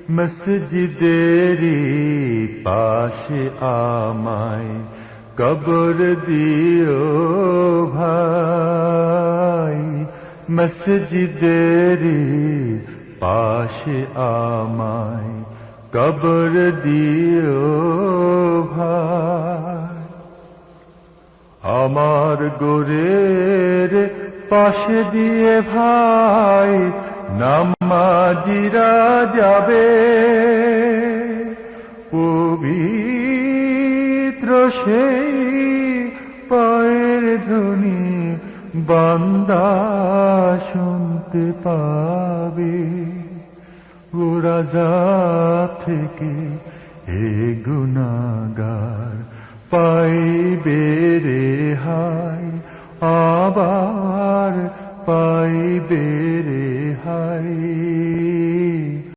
মসজিদেরি পাশে আমায় কবর দিও ভাই, মসজিদেরি পাশে আমায় কবর দিও ভাই। আমার গোরের পাশে দিয়ে ভাই নামাজিরা যাবে, পবিত্র সেই পায়ের ধ্বনি বান্দা শুনতে পাবে। ও রাজা থেকে হে গুনাহগার পাইবে রেহাই, আবার পাইবে রেহাই।